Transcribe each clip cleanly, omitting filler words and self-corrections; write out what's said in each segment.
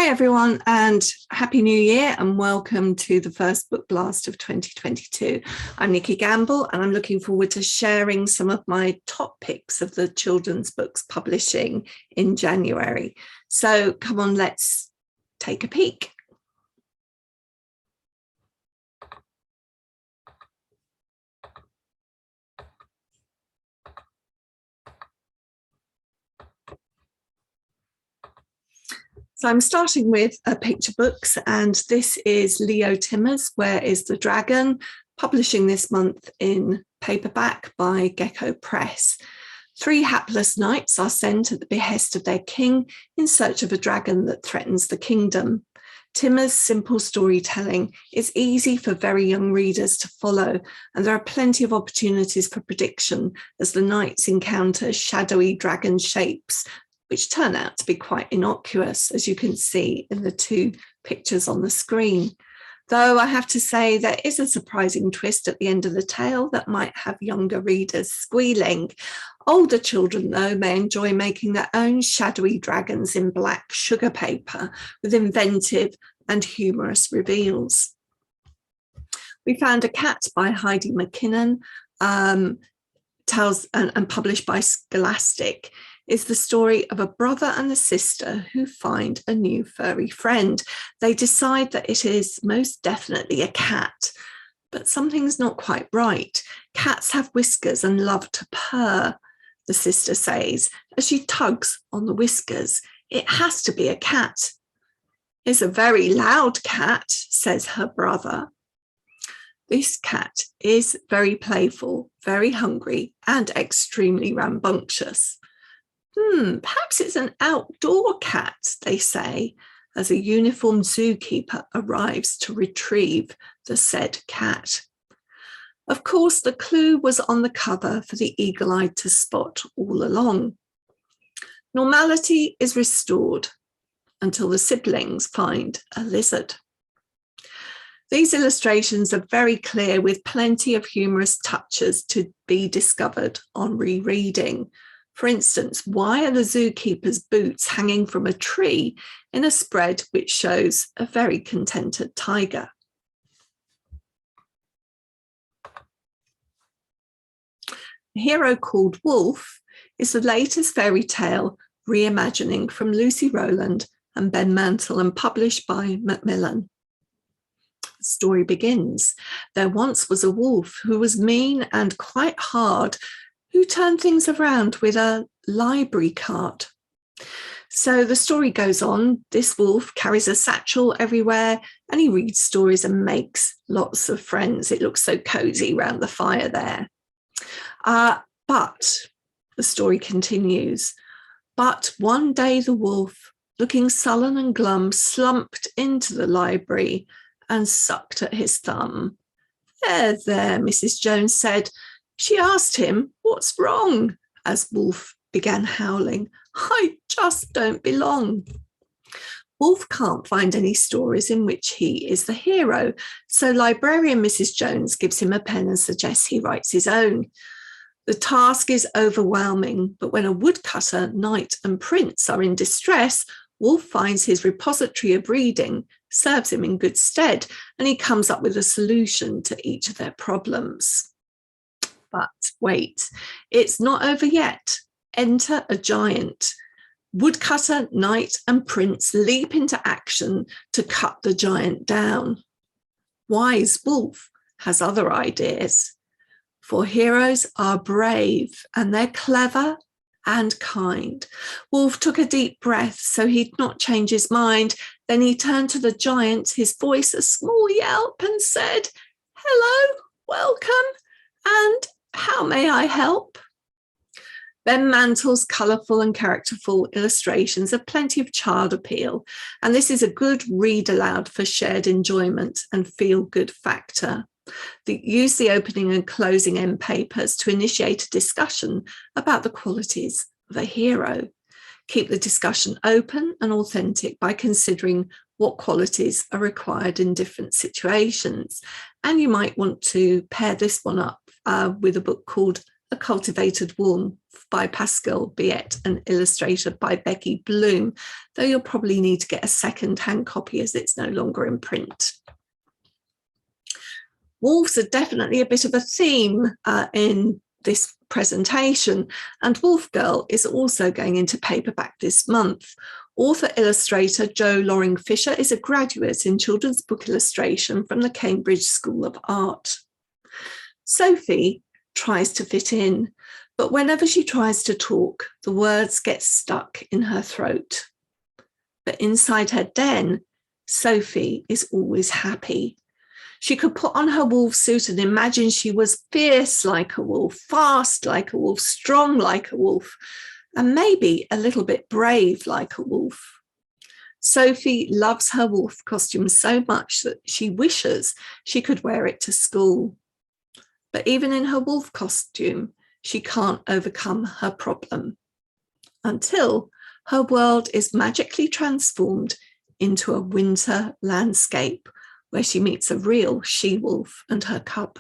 Hi everyone, and Happy New Year, and welcome to the first Book Blast of 2022. I'm Nikki Gamble, and I'm looking forward to sharing some of my top picks of the children's books publishing in January. So come on, let's take a peek. So I'm starting with picture books, and this is Leo Timmer's Where is the Dragon, publishing this month in paperback by Gecko Press. 3 hapless knights are sent at the behest of their king in search of a dragon that threatens the kingdom. Timmer's simple storytelling is easy for very young readers to follow, and there are plenty of opportunities for prediction as the knights encounter shadowy dragon shapes, which turn out to be quite innocuous, as you can see in the 2 pictures on the screen. Though I have to say there is a surprising twist at the end of the tale that might have younger readers squealing. Older children, though, may enjoy making their own shadowy dragons in black sugar paper with inventive and humorous reveals. We Found a Cat by Heidi McKinnon, tells and published by Scholastic, is the story of a brother and a sister who find a new furry friend. They decide that it is most definitely a cat, but something's not quite right. Cats have whiskers and love to purr, the sister says, as she tugs on the whiskers. It has to be a cat. It's a very loud cat, says her brother. This cat is very playful, very hungry, and extremely rambunctious. Perhaps it's an outdoor cat, they say, as a uniformed zookeeper arrives to retrieve the said cat. Of course, the clue was on the cover for the eagle-eyed to spot all along. Normality is restored until the siblings find a lizard. These illustrations are very clear, with plenty of humorous touches to be discovered on rereading. For instance, why are the zookeeper's boots hanging from a tree in a spread which shows a very contented tiger? A Hero Called Wolf is the latest fairy tale reimagining from Lucy Rowland and Ben Mantle and published by Macmillan. The story begins. There once was a wolf who was mean and quite hard, who turned things around with a library card. So the story goes on. This wolf carries a satchel everywhere, and he reads stories and makes lots of friends. It looks so cozy around the fire there. But the story continues. But one day the wolf, looking sullen and glum, slumped into the library and sucked at his thumb. There, Mrs. Jones said. She asked him, "What's wrong?" as Wolf began howling. "I just don't belong." Wolf can't find any stories in which he is the hero, so librarian Mrs. Jones gives him a pen and suggests he writes his own. The task is overwhelming, but when a woodcutter, knight, and prince are in distress, Wolf finds his repository of reading serves him in good stead, and he comes up with a solution to each of their problems. But wait, it's not over yet. Enter a giant. Woodcutter, knight, and prince leap into action to cut the giant down. Wise Wolf has other ideas. For heroes are brave, and they're clever and kind. Wolf took a deep breath so he'd not change his mind. Then he turned to the giant, his voice a small yelp, and said, "Hello, welcome, and how may I help?" Ben Mantle's colourful and characterful illustrations have plenty of child appeal, and this is a good read aloud for shared enjoyment and feel-good factor. Use the opening and closing end papers to initiate a discussion about the qualities of a hero. Keep the discussion open and authentic by considering what qualities are required in different situations. And you might want to pair this one up with a book called A Cultivated Womb by Pascal Biet and illustrated by Becky Bloom, though you'll probably need to get a second-hand copy as it's no longer in print. Wolves are definitely a bit of a theme in this presentation, and Wolf Girl is also going into paperback this month. Author-illustrator Jo Loring Fisher is a graduate in children's book illustration from the Cambridge School of Art. Sophie tries to fit in, but whenever she tries to talk, the words get stuck in her throat. But inside her den, Sophie is always happy. She could put on her wolf suit and imagine she was fierce like a wolf, fast like a wolf, strong like a wolf, and maybe a little bit brave like a wolf. Sophie loves her wolf costume so much that she wishes she could wear it to school. But even in her wolf costume, she can't overcome her problem until her world is magically transformed into a winter landscape where she meets a real she-wolf and her cub.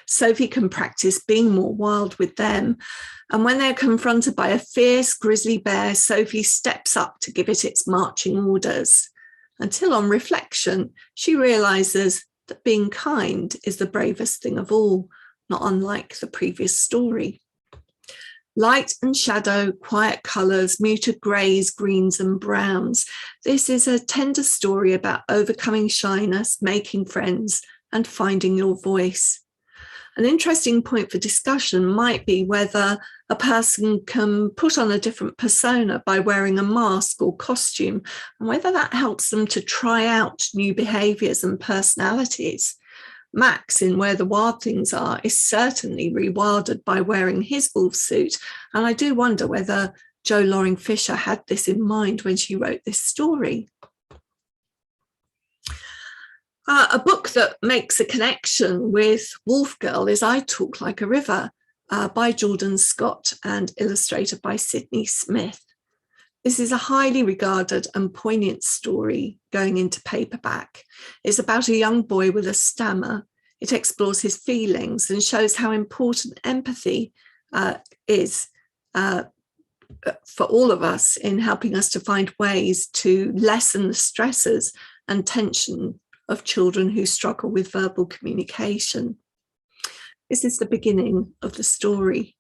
Sophie can practice being more wild with them, and when they're confronted by a fierce grizzly bear, Sophie steps up to give it its marching orders, until on reflection, she realizes that being kind is the bravest thing of all, not unlike the previous story. Light and shadow, quiet colours, muted greys, greens and browns. This is a tender story about overcoming shyness, making friends and finding your voice. An interesting point for discussion might be whether a person can put on a different persona by wearing a mask or costume, and whether that helps them to try out new behaviours and personalities. Max in Where the Wild Things Are is certainly rewilded by wearing his wolf suit, and I do wonder whether Jo Loring Fisher had this in mind when she wrote this story. A book that makes a connection with Wolf Girl is I Talk Like a River by Jordan Scott and illustrated by Sydney Smith. This is a highly regarded and poignant story going into paperback. It's about a young boy with a stammer. It explores his feelings and shows how important empathy is for all of us in helping us to find ways to lessen the stresses and tension of children who struggle with verbal communication. This is the beginning of the story.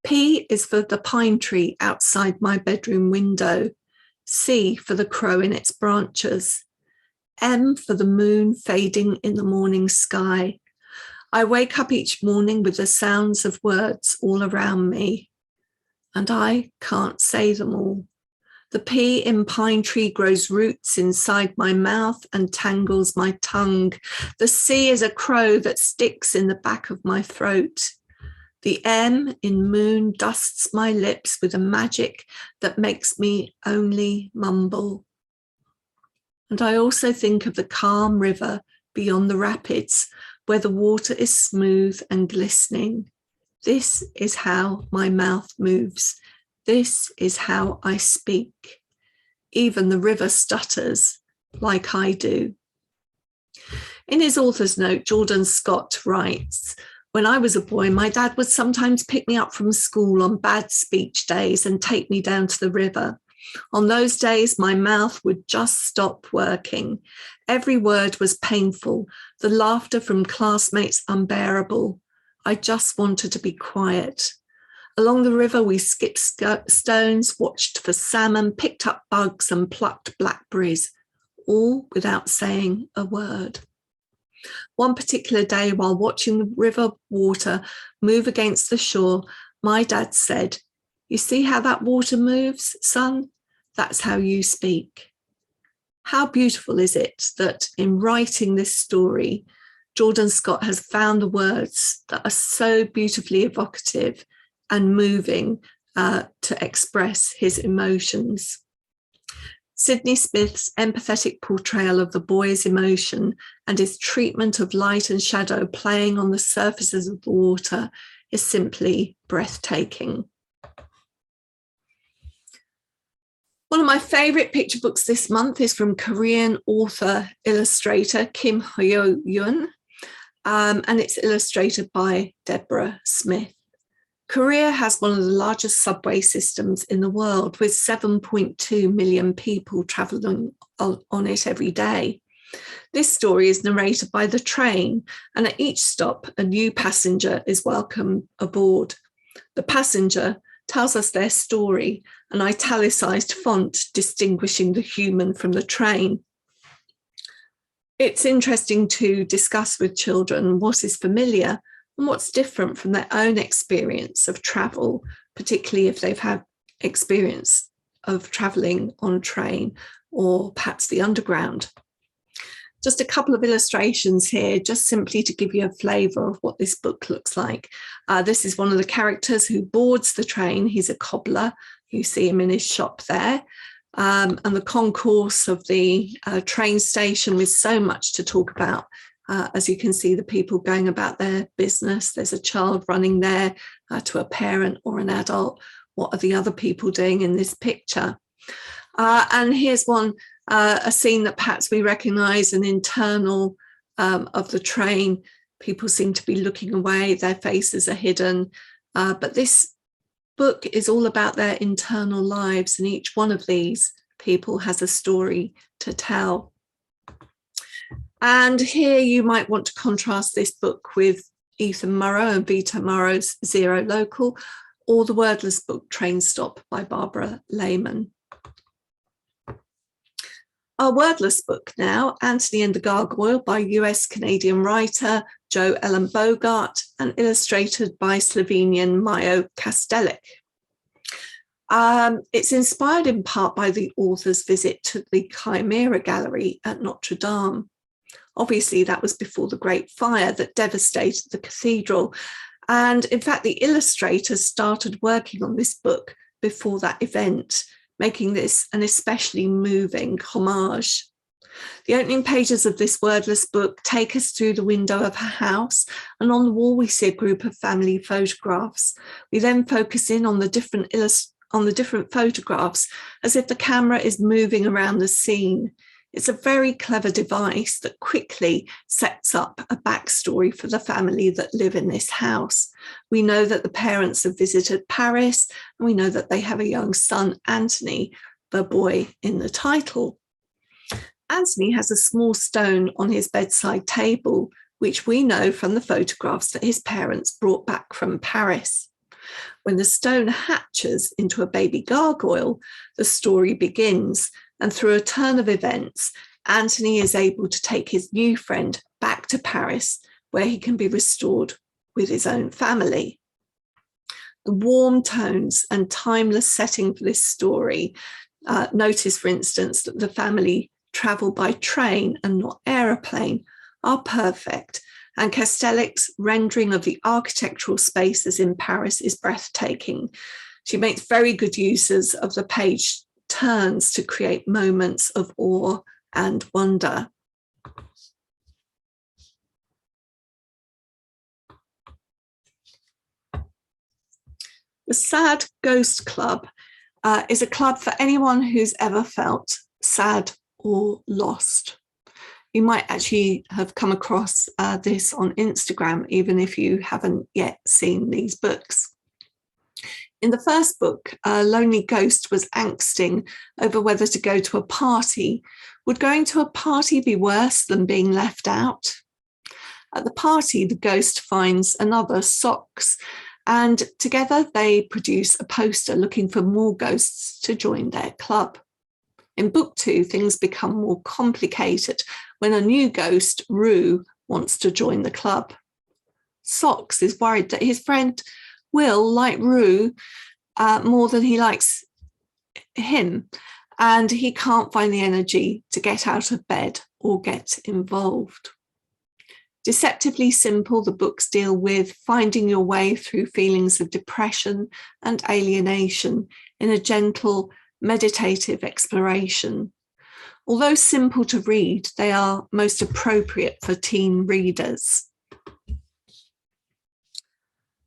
P is for the pine tree outside my bedroom window. C for the crow in its branches. M for the moon fading in the morning sky. I wake up each morning with the sounds of words all around me, and I can't say them all. The P in pine tree grows roots inside my mouth and tangles my tongue. The C is a crow that sticks in the back of my throat. The M in moon dusts my lips with a magic that makes me only mumble. And I also think of the calm river beyond the rapids, where the water is smooth and glistening. This is how my mouth moves. This is how I speak. Even the river stutters like I do. In his author's note, Jordan Scott writes, "When I was a boy, my dad would sometimes pick me up from school on bad speech days and take me down to the river. On those days, my mouth would just stop working. Every word was painful, the laughter from classmates unbearable. I just wanted to be quiet. Along the river, we skipped stones, watched for salmon, picked up bugs and plucked blackberries, all without saying a word. One particular day, while watching the river water move against the shore, my dad said, 'You see how that water moves, son? That's how you speak.' How beautiful is it that in writing this story, Jordan Scott has found the words that are so beautifully evocative and moving to express his emotions. Sydney Smith's empathetic portrayal of the boy's emotion and his treatment of light and shadow playing on the surfaces of the water is simply breathtaking. One of my favourite picture books this month is from Korean author-illustrator Kim Hyo-yoon, and it's illustrated by Deborah Smith. Korea has one of the largest subway systems in the world, with 7.2 million people traveling on it every day. This story is narrated by the train, and at each stop, a new passenger is welcomed aboard. The passenger tells us their story, an italicized font distinguishing the human from the train. It's interesting to discuss with children what is familiar and what's different from their own experience of travel, particularly if they've had experience of traveling on a train or perhaps the underground. Just a couple of illustrations here, just simply to give you a flavour of what this book looks like. This is one of the characters who boards the train. He's a cobbler. You see him in his shop there. And the concourse of the train station with so much to talk about. As you can see, the people going about their business. There's a child running there to a parent or an adult. What are the other people doing in this picture? And here's one, a scene that perhaps we recognise, an internal of the train. People seem to be looking away, their faces are hidden. But this book is all about their internal lives, and each one of these people has a story to tell. And here you might want to contrast this book with Ethan Murrow and Vito Murrow's Zero Local, or the wordless book Train Stop by Barbara Lehman. Our wordless book now, Anthony and the Gargoyle by US-Canadian writer Joe Ellen Bogart and illustrated by Slovenian Majo Kastelic. It's inspired in part by the author's visit to the Chimera Gallery at Notre Dame. Obviously, that was before the Great Fire that devastated the cathedral. And in fact, the illustrator started working on this book before that event, making this an especially moving homage. The opening pages of this wordless book take us through the window of her house, and on the wall we see a group of family photographs. We then focus in on the different photographs as if the camera is moving around the scene. It's a very clever device that quickly sets up a backstory for the family that live in this house. We know that the parents have visited Paris, and we know that they have a young son, Anthony, the boy in the title. Anthony has a small stone on his bedside table, which we know from the photographs that his parents brought back from Paris. When the stone hatches into a baby gargoyle, the story begins. And through a turn of events, Anthony is able to take his new friend back to Paris, where he can be restored with his own family. The warm tones and timeless setting for this story, notice, for instance, that the family travel by train and not aeroplane, are perfect. And Kastelic's rendering of the architectural spaces in Paris is breathtaking. She makes very good uses of the page turns to create moments of awe and wonder. The Sad Ghost Club is a club for anyone who's ever felt sad or lost. You might actually have come across this on Instagram, even if you haven't yet seen these books. In the first book, a lonely ghost was angsting over whether to go to a party. Would going to a party be worse than being left out? At the party, the ghost finds another, Socks, and together they produce a poster looking for more ghosts to join their club. In book 2, things become more complicated when a new ghost, Rue, wants to join the club. Socks is worried that his friend will like Rue more than he likes him, and he can't find the energy to get out of bed or get involved. Deceptively simple, the books deal with finding your way through feelings of depression and alienation in a gentle, meditative exploration. Although simple to read, they are most appropriate for teen readers.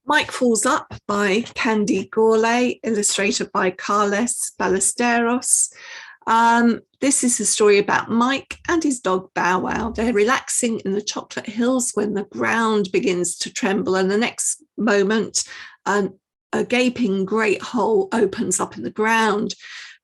Mike Falls Up by Candy Gourlay, illustrated by Carles Ballesteros. This is a story about Mike and his dog Bow Wow. They're relaxing in the chocolate hills when the ground begins to tremble, and the next moment, A gaping great hole opens up in the ground.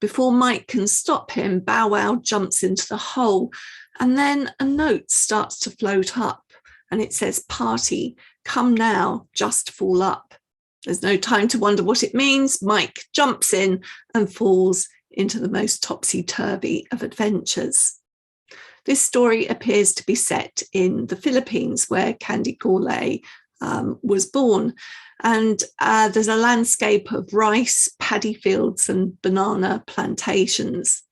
Before Mike can stop him, Bow Wow jumps into the hole, and then a note starts to float up, and it says, "Party, come now, just fall up." There's no time to wonder what it means. Mike jumps in and falls into the most topsy-turvy of adventures. This story appears to be set in the Philippines, where Candy Gourlay was born. And there's a landscape of rice, paddy fields, and banana plantations.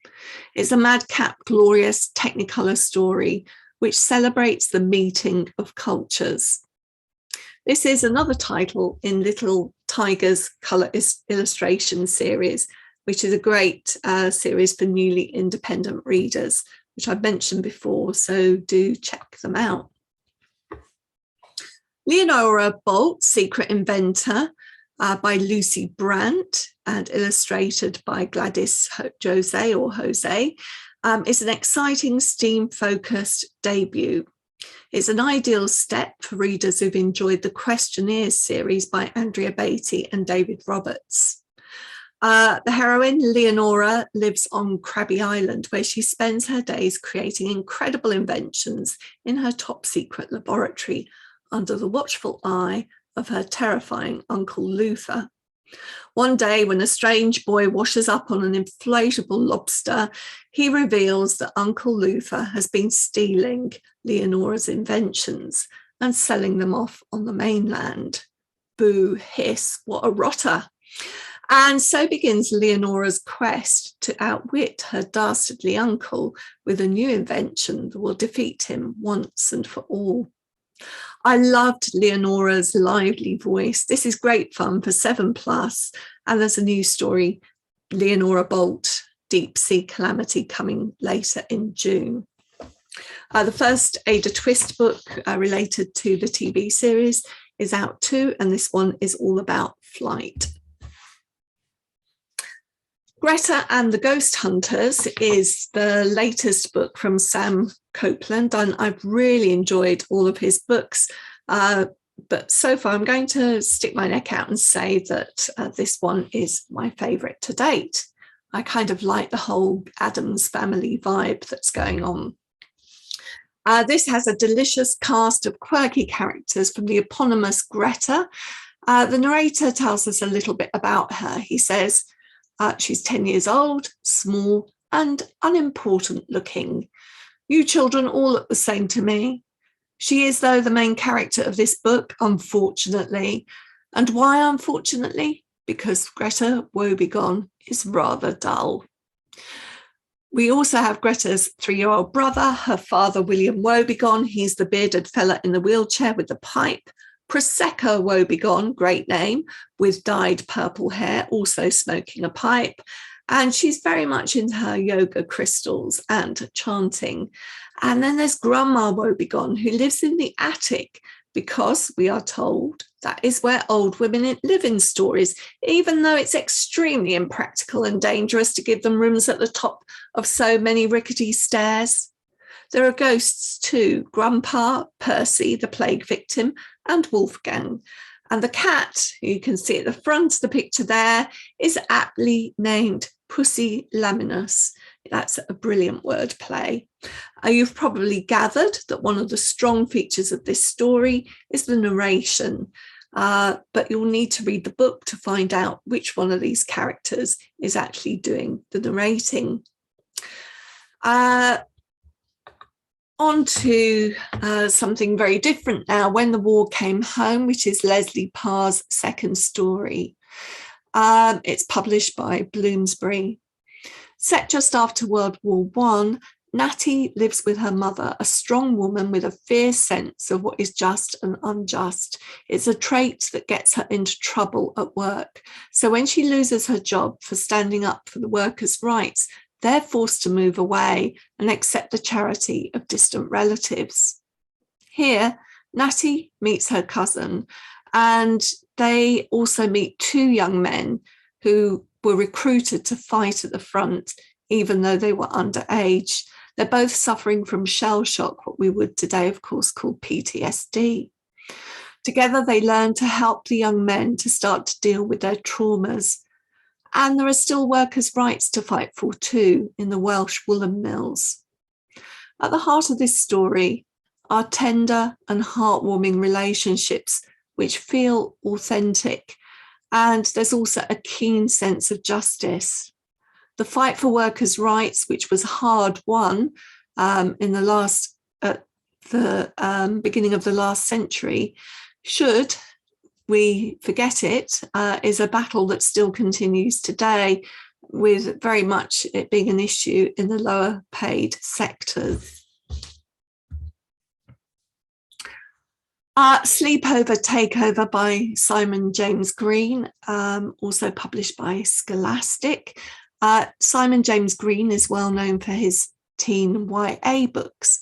It's a madcap, glorious Technicolor story which celebrates the meeting of cultures. This is another title in Little Tiger's Colour Illustration series, which is a great series for newly independent readers, which I've mentioned before, so do check them out. Leonora Bolt, Secret Inventor, by Lucy Brandt and illustrated by Gladys Jose, is an exciting STEAM-focused debut. It's an ideal step for readers who've enjoyed the Questionnaires series by Andrea Beatty and David Roberts. The heroine, Leonora, lives on Crabby Island, where she spends her days creating incredible inventions in her top-secret laboratory under the watchful eye of her terrifying Uncle Luther. One day, when a strange boy washes up on an inflatable lobster, he reveals that Uncle Luther has been stealing Leonora's inventions and selling them off on the mainland. Boo, hiss, what a rotter. And so begins Leonora's quest to outwit her dastardly uncle with a new invention that will defeat him once and for all. I loved Leonora's lively voice. This is great fun for 7+, and there's a new story, Leonora Bolt, Deep Sea Calamity, coming later in June. The first Ada Twist book related to the TV series is out too, and this one is all about flight. Greta and the Ghost Hunters is the latest book from Sam Copeland, and I've really enjoyed all of his books. But so far, I'm going to stick my neck out and say that this one is my favourite to date. I kind of like the whole Addams Family vibe that's going on. This has a delicious cast of quirky characters from the eponymous Greta. The narrator tells us a little bit about her. He says, she's 10 years old, small and unimportant looking. You children all look the same to me. She is, though, the main character of this book, unfortunately. And why unfortunately? Because Greta Woebegone is rather dull. We also have Greta's 3-year-old brother, her father, William Woebegone. He's the bearded fella in the wheelchair with the pipe. Prosecco Woebegone, great name, with dyed purple hair, also smoking a pipe. And she's very much into her yoga crystals and chanting. And then there's Grandma Woebegone, who lives in the attic because we are told that is where old women live in stories, even though it's extremely impractical and dangerous to give them rooms at the top of so many rickety stairs. There are ghosts too, Grandpa, Percy, the plague victim, and Wolfgang. And the cat, who you can see at the front of the picture there, is aptly named Pussy Laminus. That's a brilliant word play. You've probably gathered that one of the strong features of this story is the narration, but you'll need to read the book to find out which one of these characters is actually doing the narrating. On to something very different now, When the War Came Home, which is Leslie Parr's second story. It's published by Bloomsbury. Set just after World War I, Natty lives with her mother, a strong woman with a fierce sense of what is just and unjust. It's a trait that gets her into trouble at work. So when she loses her job for standing up for the workers' rights, they're forced to move away and accept the charity of distant relatives. Here, Natty meets her cousin, and they also meet 2 young men who were recruited to fight at the front, even though they were underage. They're both suffering from shell shock, what we would today, of course, call PTSD. Together, they learn to help the young men to start to deal with their traumas. And there are still workers' rights to fight for too in the Welsh woolen mills. At the heart of this story are tender and heartwarming relationships which feel authentic. And there's also a keen sense of justice. The fight for workers' rights, which was hard won at the beginning of the last century, should we forget it, is a battle that still continues today, with very much it being an issue in the lower paid sectors. Sleepover Takeover by Simon James Green, also published by Scholastic. Simon James Green is well known for his teen YA books.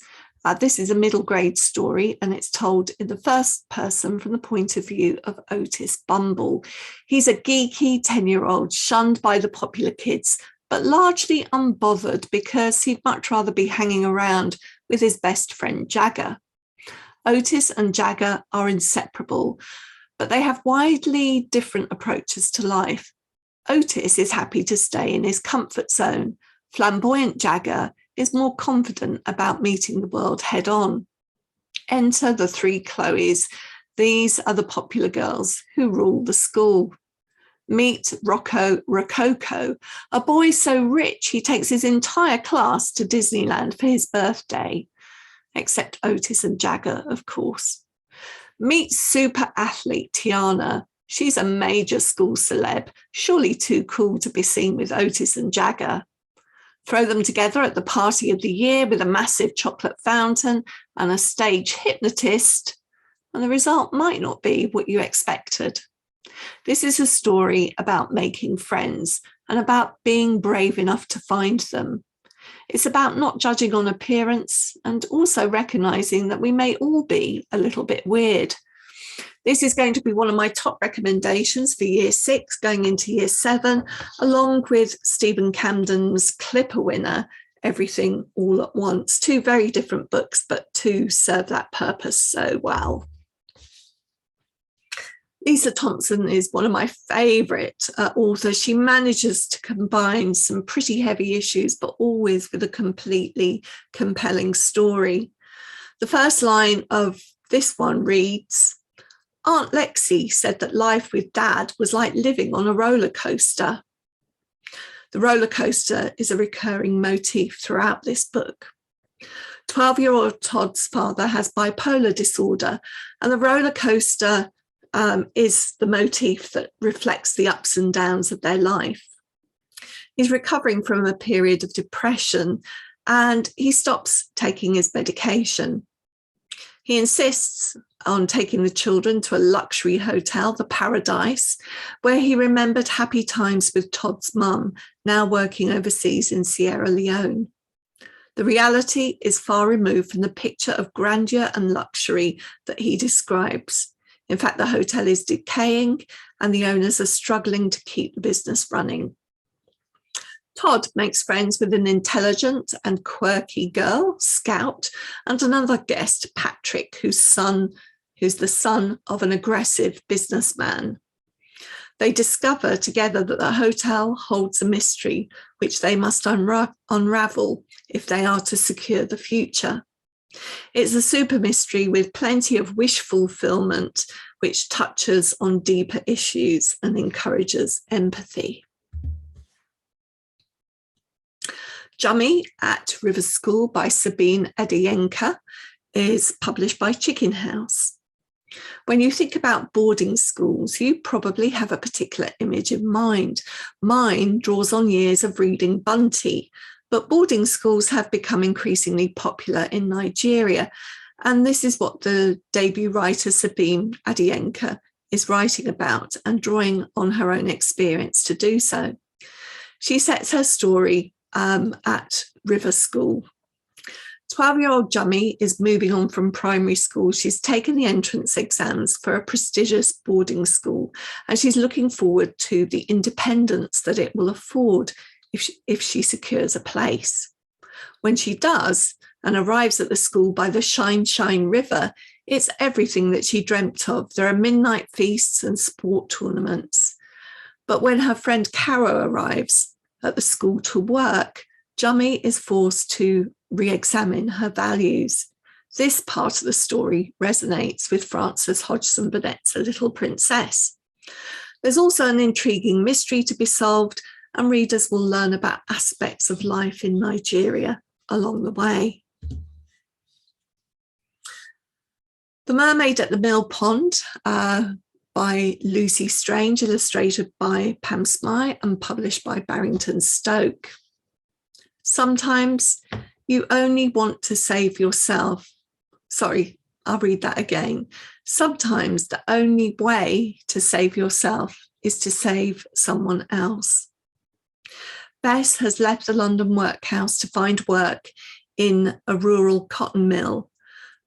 This is a middle grade story, and it's told in the first person from the point of view of Otis Bumble. He's a geeky 10-year-old shunned by the popular kids, but largely unbothered because he'd much rather be hanging around with his best friend Jagger. Otis and Jagger are inseparable, but they have widely different approaches to life. Otis is happy to stay in his comfort zone. Flamboyant Jagger is more confident about meeting the world head on. Enter the three Chloes. These are the popular girls who rule the school. Meet Rocco Rococo, a boy so rich he takes his entire class to Disneyland for his birthday. Except Otis and Jagger, of course. Meet super athlete Tiana. She's a major school celeb, surely too cool to be seen with Otis and Jagger. Throw them together at the party of the year with a massive chocolate fountain and a stage hypnotist, and the result might not be what you expected. This is a story about making friends and about being brave enough to find them. It's about not judging on appearance and also recognizing that we may all be a little bit weird. This is going to be one of my top recommendations for year 6 going into year 7, along with Stephen Camden's Clipper winner, Everything All at Once. 2 very different books, but 2 serve that purpose so well. Lisa Thompson is one of my favourite authors. She manages to combine some pretty heavy issues, but always with a completely compelling story. The first line of this one reads, Aunt Lexi said that life with Dad was like living on a roller coaster. The roller coaster is a recurring motif throughout this book. 12-year-old Todd's father has bipolar disorder, and the roller coaster is the motif that reflects the ups and downs of their life. He's recovering from a period of depression, and he stops taking his medication. He insists on taking the children to a luxury hotel, the Paradise, where he remembered happy times with Todd's mum, now working overseas in Sierra Leone. The reality is far removed from the picture of grandeur and luxury that he describes. In fact, the hotel is decaying and the owners are struggling to keep the business running. Todd makes friends with an intelligent and quirky girl, Scout, and another guest, Patrick, who's the son of an aggressive businessman. They discover together that the hotel holds a mystery which they must unravel if they are to secure the future. It's a super mystery with plenty of wish fulfillment, which touches on deeper issues and encourages empathy. Jummy at River School by Sabine Adienka is published by Chicken House. When you think about boarding schools, you probably have a particular image in mind. Mine draws on years of reading Bunty, but boarding schools have become increasingly popular in Nigeria. And this is what the debut writer Sabine Adienka is writing about and drawing on her own experience to do so. She sets her story at River School. 12-year-old Jummy is moving on from primary school. She's taken the entrance exams for a prestigious boarding school, and she's looking forward to the independence that it will afford if she secures a place. When she does and arrives at the school by the Shine River, It's everything that she dreamt of. There are midnight feasts and sport tournaments. But when her friend Caro arrives at the school to work, Jummy is forced to re-examine her values. This part of the story resonates with Frances Hodgson Burnett's A Little Princess. There's also an intriguing mystery to be solved, and readers will learn about aspects of life in Nigeria along the way. The Mermaid at the Mill Pond by Lucy Strange, illustrated by Pam Smythe and published by Barrington Stoke. Sometimes you only want to save yourself. Sorry, I'll read that again. Sometimes the only way to save yourself is to save someone else. Bess has left the London workhouse to find work in a rural cotton mill,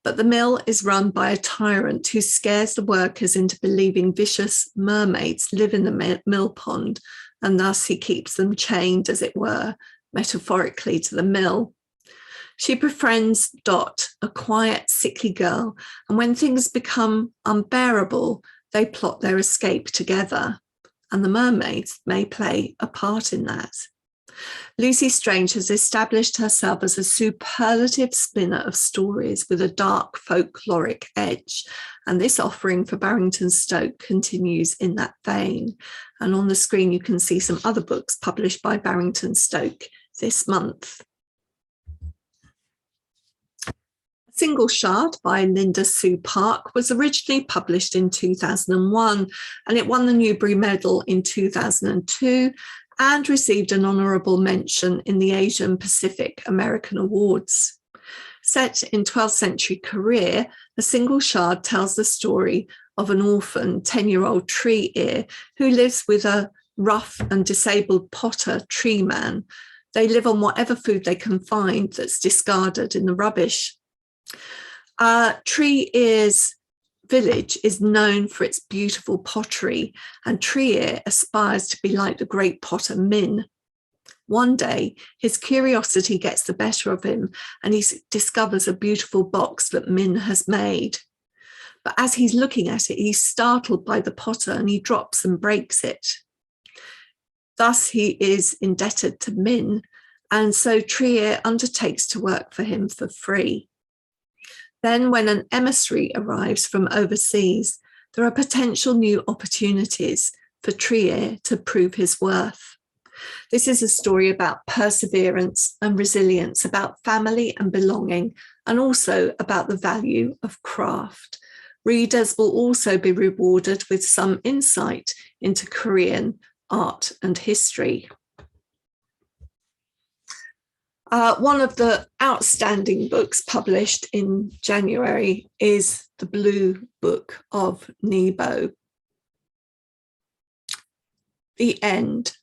but the mill is run by a tyrant who scares the workers into believing vicious mermaids live in the mill pond, and thus he keeps them chained, as it were, metaphorically to the mill. She befriends Dot, a quiet, sickly girl, and when things become unbearable, they plot their escape together, and the mermaids may play a part in that. Lucy Strange has established herself as a superlative spinner of stories with a dark folkloric edge, and this offering for Barrington Stoke continues in that vein. And on the screen you can see some other books published by Barrington Stoke this month. Single Shard by Linda Sue Park was originally published in 2001, and it won the Newbery Medal in 2002 and received an honourable mention in the Asian Pacific American Awards. Set in 12th century Korea, A Single Shard tells the story of an orphan 10-year-old tree ear who lives with a rough and disabled potter tree man. They live on whatever food they can find that's discarded in the rubbish. Tree Ear's village is known for its beautiful pottery, and Tree Ear aspires to be like the great potter Min. One day, his curiosity gets the better of him, and he discovers a beautiful box that Min has made. But as he's looking at it, he's startled by the potter and he drops and breaks it. Thus, he is indebted to Min, and so Tree Ear undertakes to work for him for free. Then, when an emissary arrives from overseas, there are potential new opportunities for Tree Ear to prove his worth. This is a story about perseverance and resilience, about family and belonging, and also about the value of craft. Readers will also be rewarded with some insight into Korean art and history. One of the outstanding books published in January is The Blue Book of Nebo. The End.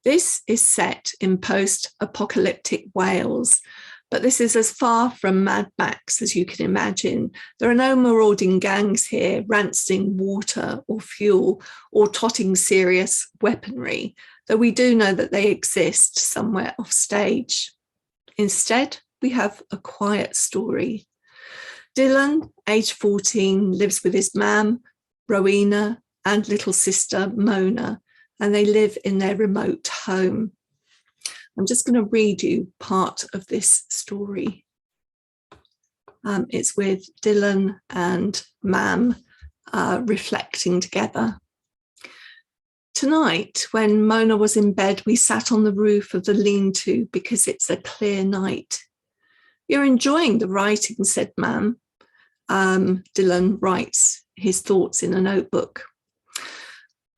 This is set in post-apocalyptic Wales, but this is as far from Mad Max as you can imagine. There are no marauding gangs here, ransoming water or fuel, or totting serious weaponry, though we do know that they exist somewhere off stage. Instead, we have a quiet story. Dylan, age 14, lives with his mum, Rowena, and little sister, Mona, and they live in their remote home. I'm just going to read you part of this story. It's with Dylan and Mam reflecting together. Tonight, when Mona was in bed, we sat on the roof of the lean-to because it's a clear night. You're enjoying the writing, said Mam. Dylan writes his thoughts in a notebook.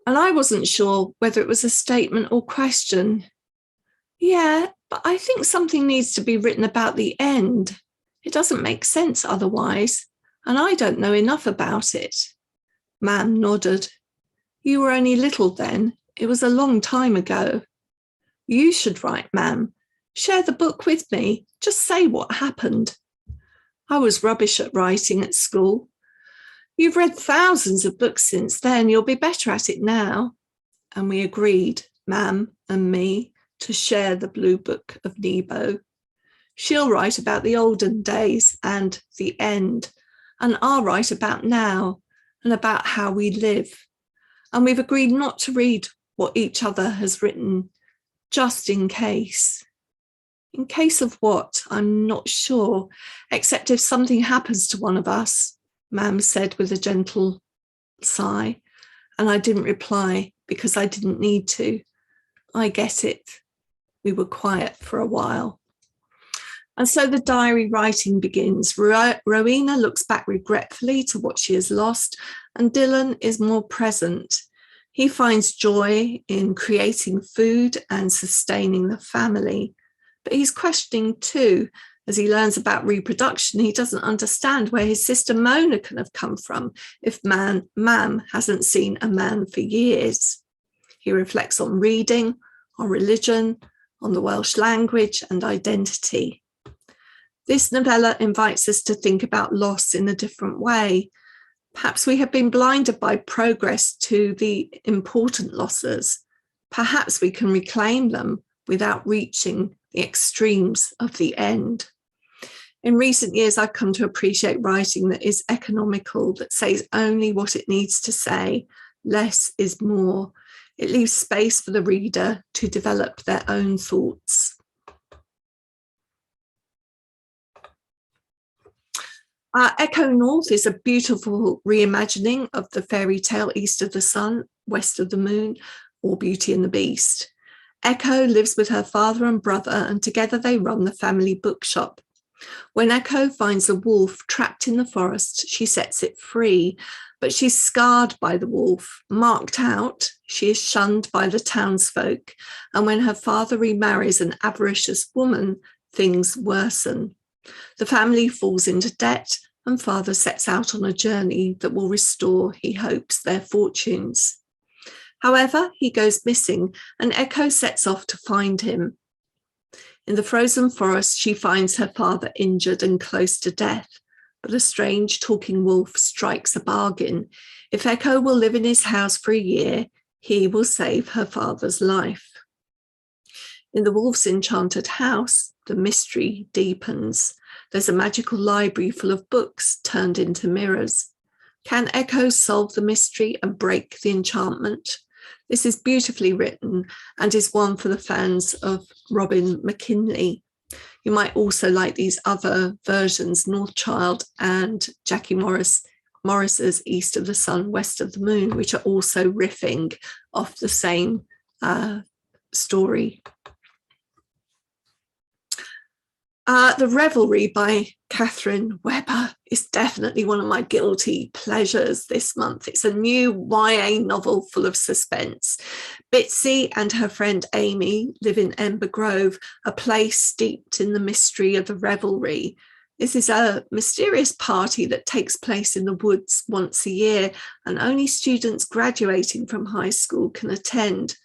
And I wasn't sure whether it was a statement or question. Yeah, but I think something needs to be written about the end. It doesn't make sense otherwise, and I don't know enough about it. Mam nodded. You were only little then. It was a long time ago. You should write, Mam. Share the book with me. Just say what happened. I was rubbish at writing at school. You've read thousands of books since then. You'll be better at it now. And we agreed, Mam and me, to share the Blue Book of Nebo. She'll write about the olden days and the end, and I'll write about now and about how we live. And we've agreed not to read what each other has written, just in case. In case of what? I'm not sure, except if something happens to one of us, Mam said with a gentle sigh, and I didn't reply because I didn't need to. I get it. We were quiet for a while. And so the diary writing begins. Rowena looks back regretfully to what she has lost, and Dylan is more present. He finds joy in creating food and sustaining the family. But he's questioning too, as he learns about reproduction. He doesn't understand where his sister Mona can have come from if Mam hasn't seen a man for years. He reflects on reading, on religion, on the Welsh language and identity. This novella invites us to think about loss in a different way. Perhaps we have been blinded by progress to the important losses. Perhaps we can reclaim them without reaching the extremes of the end. In recent years, I've come to appreciate writing that is economical, that says only what it needs to say. Less is more. It leaves space for the reader to develop their own thoughts. Echo North is a beautiful reimagining of the fairy tale East of the Sun, West of the Moon, or Beauty and the Beast. Echo lives with her father and brother, and together they run the family bookshop. When Echo finds a wolf trapped in the forest, she sets it free, but she's scarred by the wolf, marked out. She is shunned by the townsfolk, and when her father remarries an avaricious woman, things worsen. The family falls into debt, and father sets out on a journey that will restore, he hopes, their fortunes. However, he goes missing, and Echo sets off to find him. In the frozen forest, she finds her father injured and close to death, but a strange talking wolf strikes a bargain. If Echo will live in his house for a year, he will save her father's life. In the wolf's enchanted house, the mystery deepens. There's a magical library full of books turned into mirrors. Can Echo solve the mystery and break the enchantment? This is beautifully written and is one for the fans of Robin McKinley. You might also like these other versions, Northchild and Jackie Morris's East of the Sun, West of the Moon, which are also riffing off the same story. The Revelry by Catherine Webber is definitely one of my guilty pleasures this month. It's a new YA novel full of suspense. Bitsy and her friend Amy live in Ember Grove, a place steeped in the mystery of the Revelry. This is a mysterious party that takes place in the woods once a year, and only students graduating from high school can attend.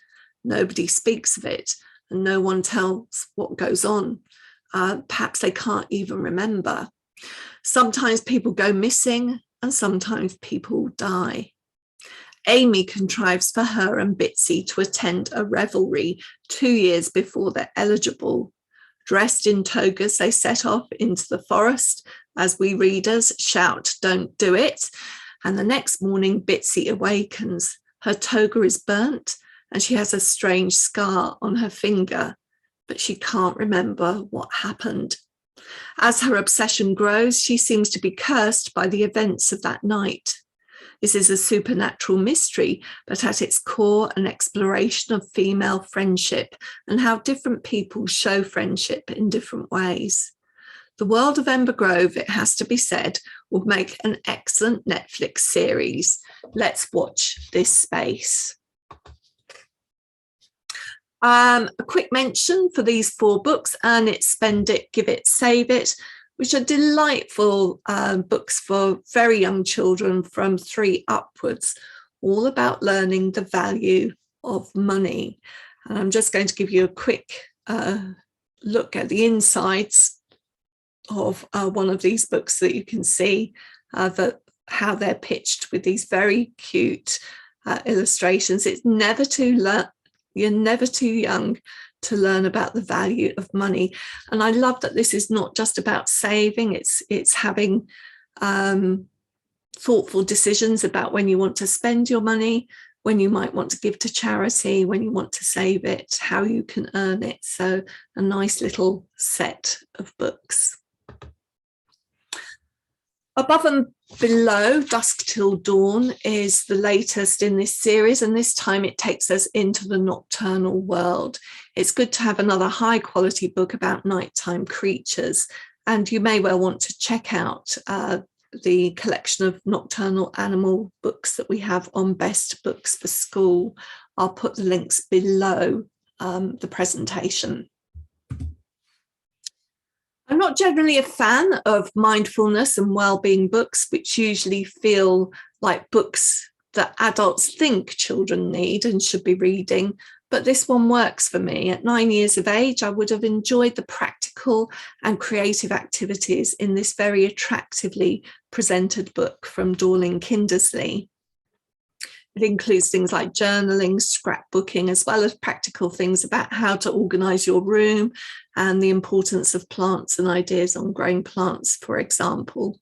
Nobody speaks of it, and no one tells what goes on. Perhaps they can't even remember. Sometimes people go missing and sometimes people die. Amy contrives for her and Bitsy to attend a revelry 2 years before they're eligible. Dressed in togas, they set off into the forest as we readers shout, "Don't do it." And the next morning, Bitsy awakens. Her toga is burnt and she has a strange scar on her finger, but she can't remember what happened. As her obsession grows, she seems to be cursed by the events of that night. This is a supernatural mystery, but at its core, an exploration of female friendship and how different people show friendship in different ways. The world of Ember Grove, it has to be said, would make an excellent Netflix series. Let's watch this space. A quick mention for these 4 books: Earn It, Spend It, Give It, Save It, which are delightful books for very young children from 3 upwards, all about learning the value of money. And I'm just going to give you a quick look at the insides of one of these books so that you can see how they're pitched with these very cute illustrations. It's never too you're never too young to learn about the value of money. And I love that this is not just about saving, it's having thoughtful decisions about when you want to spend your money, when you might want to give to charity, when you want to save it, how you can earn it. So a nice little set of books. Above and Below, Dusk Till Dawn, is the latest in this series, and this time it takes us into the nocturnal world. It's good to have another high quality book about nighttime creatures, and you may well want to check out the collection of nocturnal animal books that we have on Best Books for School. I'll put the links below the presentation. I'm not generally a fan of mindfulness and well-being books, which usually feel like books that adults think children need and should be reading, but this one works for me. At 9 years of age, I would have enjoyed the practical and creative activities in this very attractively presented book from Dorling Kindersley. It includes things like journaling, scrapbooking, as well as practical things about how to organise your room and the importance of plants and ideas on growing plants, for example.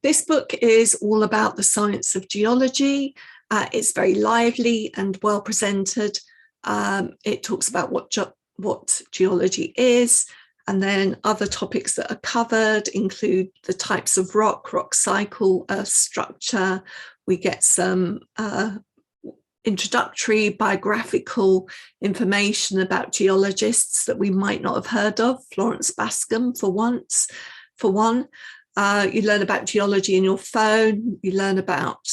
This book is all about the science of geology. It's very lively and well presented. It talks about what geology is, and then other topics that are covered include the types of rock cycle, earth structure. We get some introductory biographical information about geologists that we might not have heard of. Florence Bascom, for one. You learn about geology in your phone. You learn about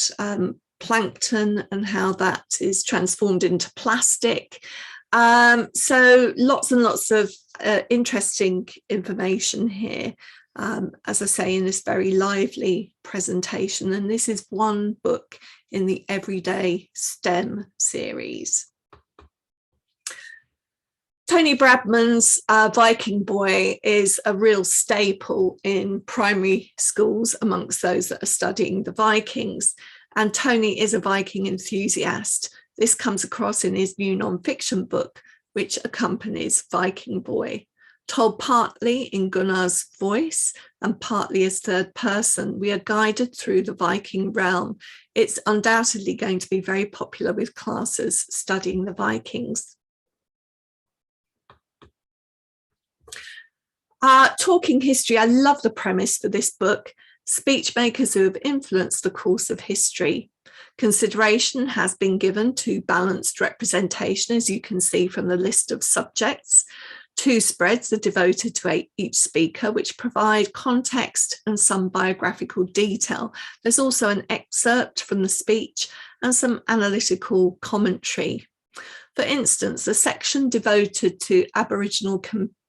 plankton and how that is transformed into plastic. So lots and lots of interesting information here, as I say, in this very lively presentation. And this is one book in the Everyday STEM series. Tony Bradman's Viking Boy is a real staple in primary schools amongst those that are studying the Vikings. And Tony is a Viking enthusiast. This comes across in his new non-fiction book, which accompanies Viking Boy. Told partly in Gunnar's voice and partly as third person, we are guided through the Viking realm. It's undoubtedly going to be very popular with classes studying the Vikings. Talking history, I love the premise for this book. Speech makers who have influenced the course of history. Consideration has been given to balanced representation, as you can see from the list of subjects. 2 spreads are devoted to each speaker, which provide context and some biographical detail. There's also an excerpt from the speech and some analytical commentary. For instance, a section devoted to Aboriginal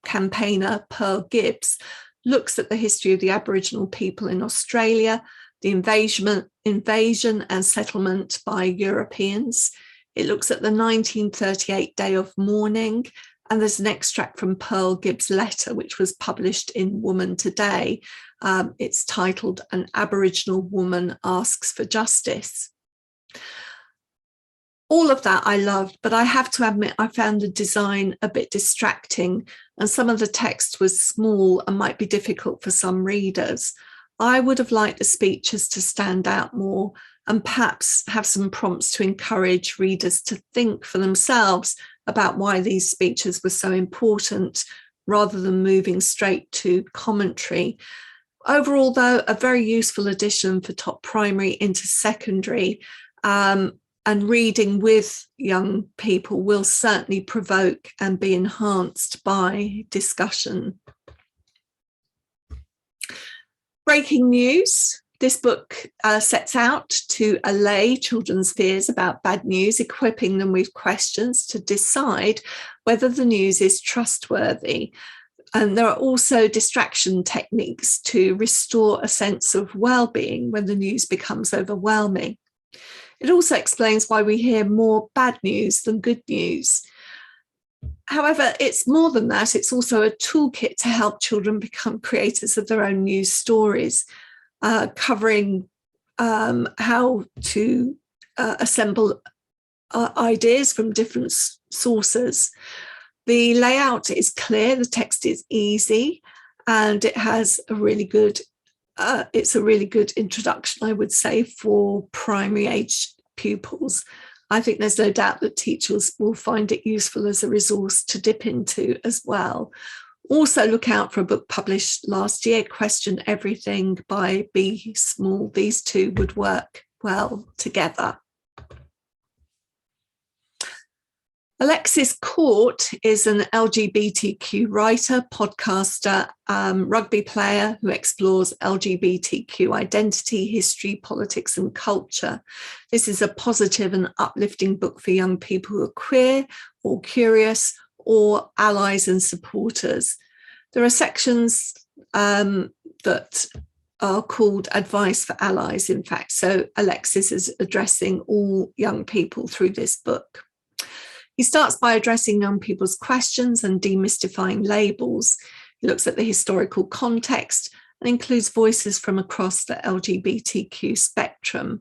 campaigner Pearl Gibbs looks at the history of the Aboriginal people in Australia, the invasion and settlement by Europeans. It looks at the 1938 Day of Mourning, and there's an extract from Pearl Gibbs' letter, which was published in Woman Today. It's titled "An Aboriginal Woman Asks for Justice." All of that I loved, but I have to admit I found the design a bit distracting, and some of the text was small and might be difficult for some readers. I would have liked the speeches to stand out more and perhaps have some prompts to encourage readers to think for themselves about why these speeches were so important, rather than moving straight to commentary. Overall, though, a very useful addition for top primary into secondary, and reading with young people will certainly provoke and be enhanced by discussion. Breaking news. This book sets out to allay children's fears about bad news, equipping them with questions to decide whether the news is trustworthy. And there are also distraction techniques to restore a sense of well-being when the news becomes overwhelming. It also explains why we hear more bad news than good news. However, it's more than that. It's also a toolkit to help children become creators of their own news stories, covering how to assemble ideas from different sources. The layout is clear, the text is easy, and it has a really good, it's a really good introduction, I would say, for primary age pupils. I think there's no doubt that teachers will find it useful as a resource to dip into as well. Also look out for a book published last year, Question Everything by B. Small. These two would work well together. Alexis Court is an LGBTQ writer, podcaster, rugby player who explores LGBTQ identity, history, politics, and culture. This is a positive and uplifting book for young people who are queer or curious or allies and supporters. There are sections that are called Advice for Allies, in fact. So Alexis is addressing all young people through this book. He starts by addressing young people's questions and demystifying labels. He looks at the historical context and includes voices from across the LGBTQ spectrum.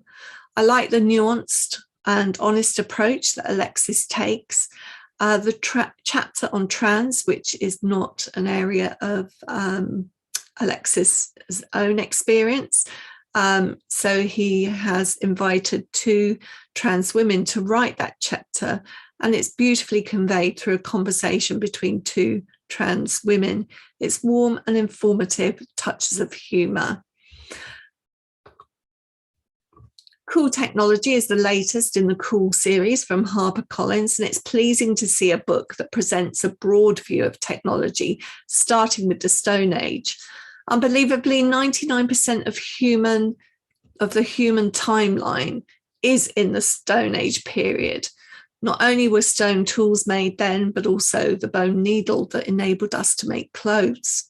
I like the nuanced and honest approach that Alexis takes. The chapter on trans, which is not an area of Alexis' own experience. So he has invited 2 trans women to write that chapter, and it's beautifully conveyed through a conversation between 2 trans women. It's warm and informative, touches of humour. Cool Technology is the latest in the Cool series from HarperCollins, and it's pleasing to see a book that presents a broad view of technology, starting with the Stone Age. Unbelievably, 99% of the human timeline is in the Stone Age period. Not only were stone tools made then, but also the bone needle that enabled us to make clothes.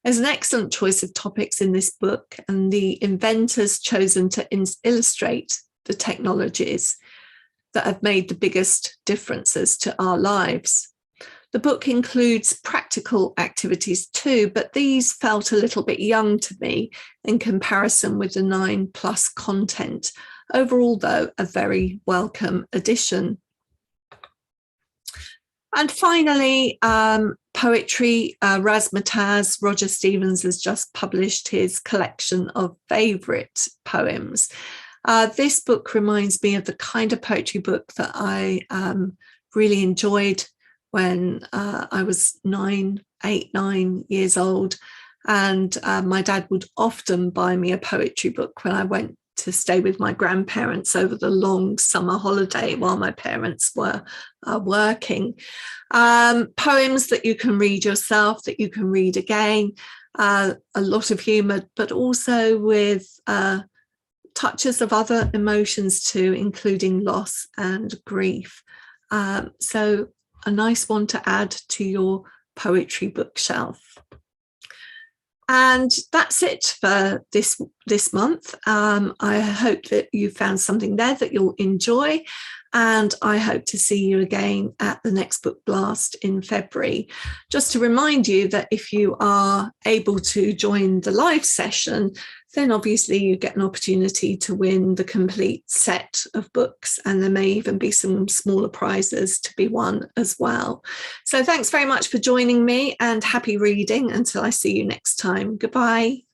There's an excellent choice of topics in this book, and the inventors chosen to illustrate the technologies that have made the biggest differences to our lives. The book includes practical activities too, but these felt a little bit young to me in comparison with the 9+ content. Overall, though, a very welcome addition. And finally, poetry. Razzmatazz, Roger Stevens has just published his collection of favourite poems. This book reminds me of the kind of poetry book that I really enjoyed when I was 9 years old. And my dad would often buy me a poetry book when I went to stay with my grandparents over the long summer holiday while my parents were working. Poems that you can read yourself, that you can read again, a lot of humour, but also with touches of other emotions too, including loss and grief. So a nice one to add to your poetry bookshelf. And that's it for this month. I hope that you found something there that you'll enjoy, and I hope to see you again at the next Book Blast in February. Just to remind you that if you are able to join the live session, then obviously you get an opportunity to win the complete set of books, and there may even be some smaller prizes to be won as well. So thanks very much for joining me, and happy reading until I see you next time. Goodbye.